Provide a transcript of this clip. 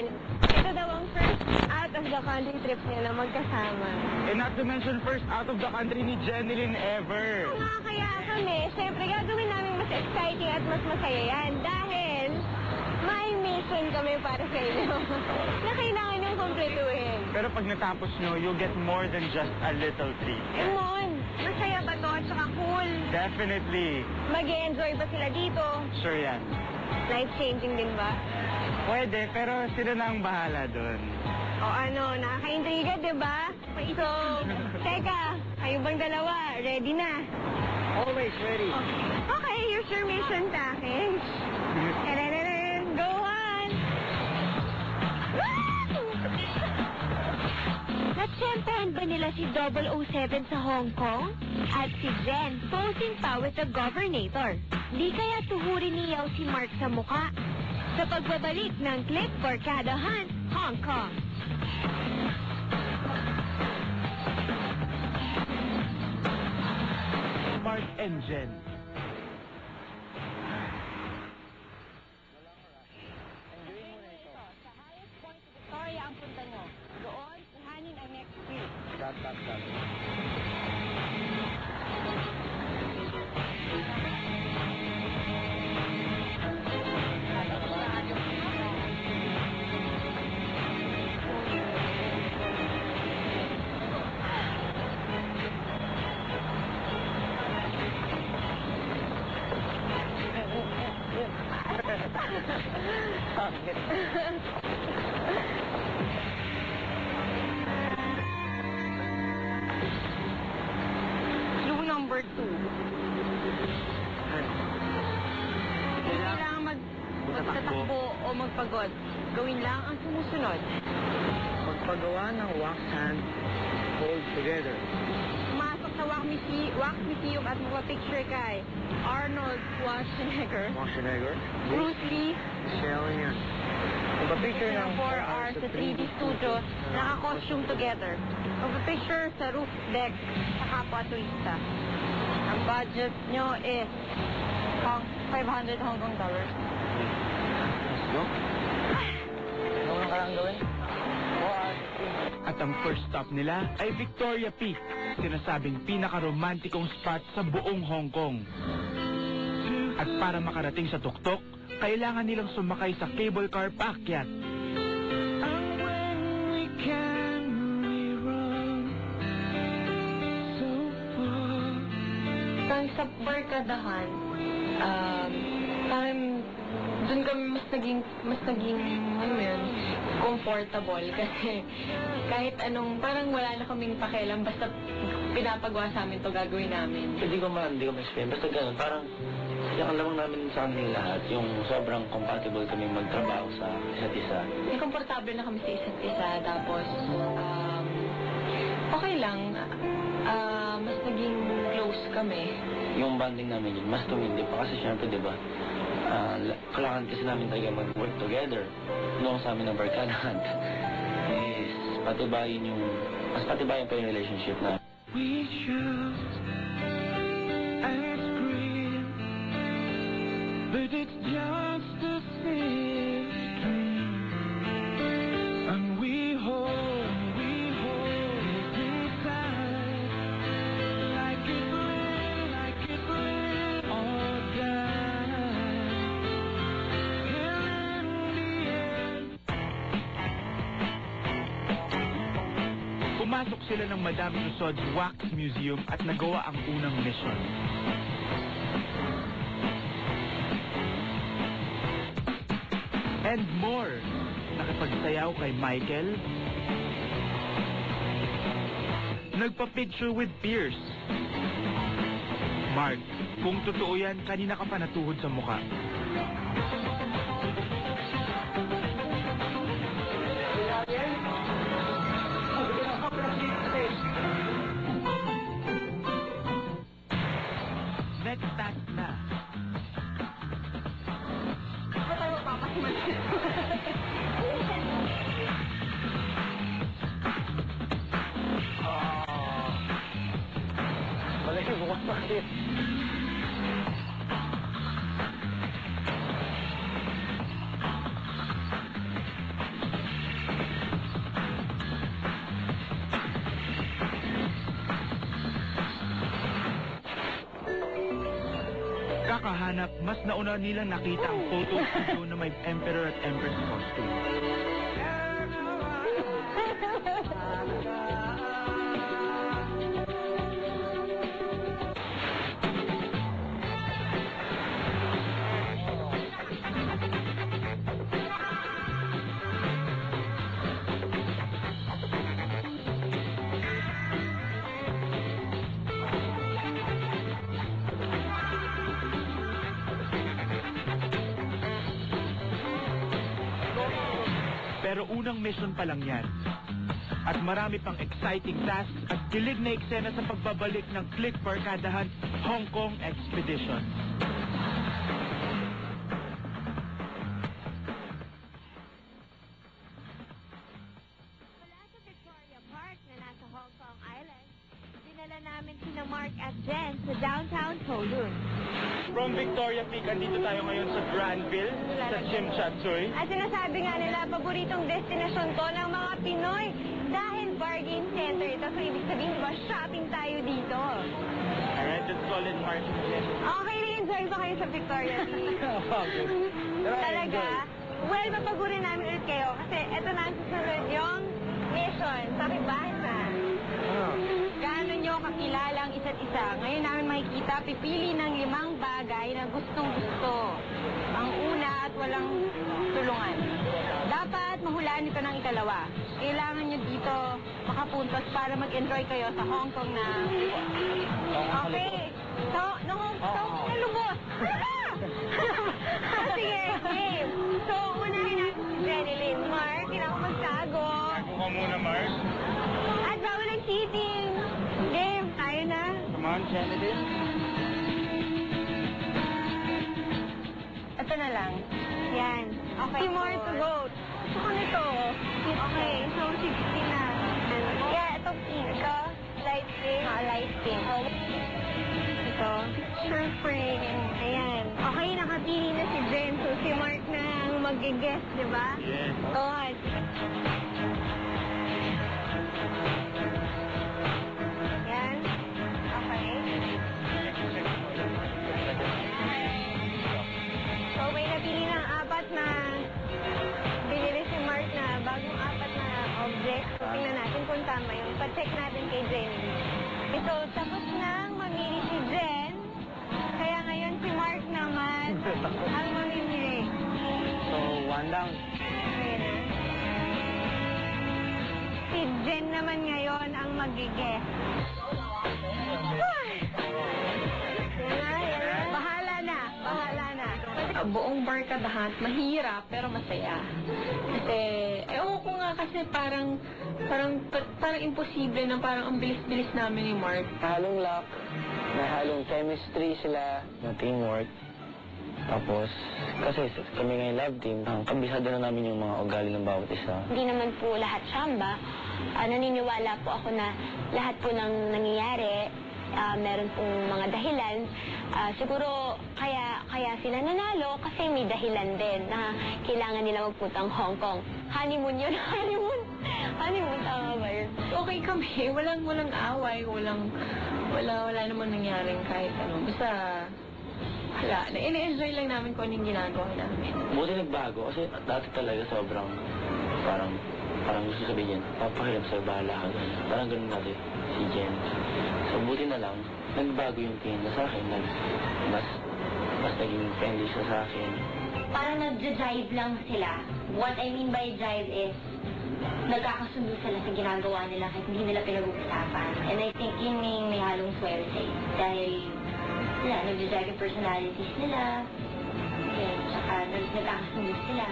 dahil ito daw ang first out-of-the-country trip niya na magkasama. And not to mention first out of the country ni Jeneline ever. Oo nga, kaya kami, syempre gagawin namin mas exciting at mas masaya yan dahil may mission kami para sa inyo na kailangan niyong kumpletuhin. Pero pag natapos nyo, you'll get more than just a little treat. Come on! Masaya ba to? Tsaka cool. Definitely. Mag-enjoy ba sila dito? Sure yan. Life-changing din ba? Pwede, pero sila na ang bahala doon. O ano, nakaka-intriga, di ba? So, teka, kayo bang dalawa? Ready na? Always ready. Okay, here's your mission package. Tadadadad, go on! Natsyempehan ba nila si 007 sa Hong Kong? At si Jen posing pa with the Governator. Di kaya tuhurin niyaw si Mark sa muka sa pagbabalik ng Click Barkadahan, Hong Kong. Mark and Jen. Sa highest point of Victoria ang punta mo. Doon, kuhanin ang next view. Stop. Clue number 2. Kailangan magtatakbo o magpagod. Gawin lang ang sumusunod. Magpagawa ng wax hand, hold together. Pumasok sa wax museum at magpa-picture kay Arnold Schwarzenegger, Bruce Lee, Michelle, magpa-picture ng 4 hours sa 3D studio, naka-costume together. Magpa-picture sa roof deck sa kapwa turista. Ang budget nyo is 500 Hong Kong dollars. No? Ano ka lang gawin? At ang first stop nila ay Victoria Peak, sinasabing pinaka-romantikong spot sa buong Hong Kong. At para makarating sa tuktok, kailangan nilang sumakay sa cable car paakyat. Sa barkadahan, parang doon kami mas naging ano yun, comfortable kasi kahit anong, parang wala na kaming pakialam, basta pinapagawa sa amin to gagawin namin. Hindi ko ma-explain. Basta ganun, parang yan lamang namin sa amin lahat, yung sobrang compatible kami magtrabaho sa isa't isa. Komportable na kami sa isa't isa, tapos okay lang, mas naging close kami. Yung bonding namin yun, mas tumindi pa kasi syempre, di ba, kailangan kasi namin talaga mag-work together. Noong sa amin ng barkadahan is mas patibayin pa yung relationship na. We shout and scream, but it's just a dream. And we hold it inside, like it will or die. And in the end, pumasok sila ng Madame Tussauds Wax Museum at nagawa ang unang mission. And more. Nakipagsayaw kay Michael. Nagpa-picture with Pierce. Mark, kung totoo yan, kanina ka pa natuhod sa mukha. Next task na. Ba't tayo papasiman? Malay mo ka bakit? Kakahanap, mas nauna nilang nakita ang photo studio na may Emperor at Empress costume. Pero unang mission pa lang yan. At marami pang exciting tasks at kilig na eksena sa pagbabalik ng Click Barkadahan Hong Kong Expedition. Mula sa Victoria Park na nasa Hong Kong Island, dinala namin sina Mark at Jen sa downtown Kowloon. From Victoria Peak, andito tayo ngayon sa Granville, sa Chim Chat Suey. At sinasabi nga nila, paboritong destinasyon to ng mga Pinoy dahil bargain center ito. So, ibig sabihin, diba, shopping tayo dito. Alright, let's call it Mark and Jen. Okay, nag-enjoy ba kayo sa Victoria Peak? Talaga? Well, mapagurin namin ulit kayo kasi eto na ang susunod yung mission. Pakibasa. Gaano nyo kakilala ang isa't isa? Ngayon namin makikita, pipili ng 5 bagay na gustong-gusto. Ang una at walang tulungan. Dapat mahulaan nito ng ikalawa. Kailangan nyo dito makapuntos para mag-enjoy kayo sa Hong Kong na... Okay. So, no Hong Kong na lubos. Sige, game. So, unahin natin si Jenny Lynn. Mark, kailangan ko magtago. Ako ka muna, Mark. At bawal ang cheating. Game, tayo na. Come on, Jenny. Ito na lang. Yan. Okay. 2 more to go. Gusto ko nito. Okay, so 60 na. Yeah, ito pink. Ito, light pink. Light pink. Ito, picture frame. Ayan. Okay, nakapili na si Jen. So, si Mark na ang mag-guess, di ba? Yes. God. Yan. Okay. So, may napili ng 4 na binili si Mark na bagong 4 na object. So, tingnan natin kung tama yung pa-check natin kay Jenny. So, tapos nang mamili si Jen. Kaya ngayon si Mark naman ang mamimili. So, 1 down. Ayan na. Si Jen naman ngayon ang mag-guess. Bahala na. Bahala na. Buong barkadahan, mahirap pero masaya. Kasi, ewan ko nga kasi parang imposible na parang ang bilis-bilis namin ni Mark. Halong luck, may halong chemistry sila, na teamwork. Tapos, kasi kami ngayon love team, kabisado na namin yung mga ugali ng bawat isa. Hindi naman po lahat samba. Naniniwala po ako na lahat po ng nangyayari, meron pong mga dahilan. Siguro kaya sila nanalo kasi may dahilan din na kailangan nila magpuntang Hong Kong. Honeymoon yun, honeymoon. Honeymoon, tama ba yun? Okay kami, walang away, wala namang nangyaring kahit ano. Basta, wala. Ina-enjoy lang namin kung anong ginagawa namin. Buti nagbago kasi dati talaga sobrang parang gusto sabihin yan, papakilap sa'yo, bahala ka. Parang ganun natin si Jen. So buti na lang, nagbago yung tingin na sa akin. Mas naging friendly siya sa akin. Parang nag-drive lang sila. What I mean by drive is, nagkakasundo sila sa ginagawa nila kahit hindi nila pinag-uusapan. And I think yun may halong swerte. Dahil, nag-drive yung personalities nila. Okay, tsaka nagkakasundo sila.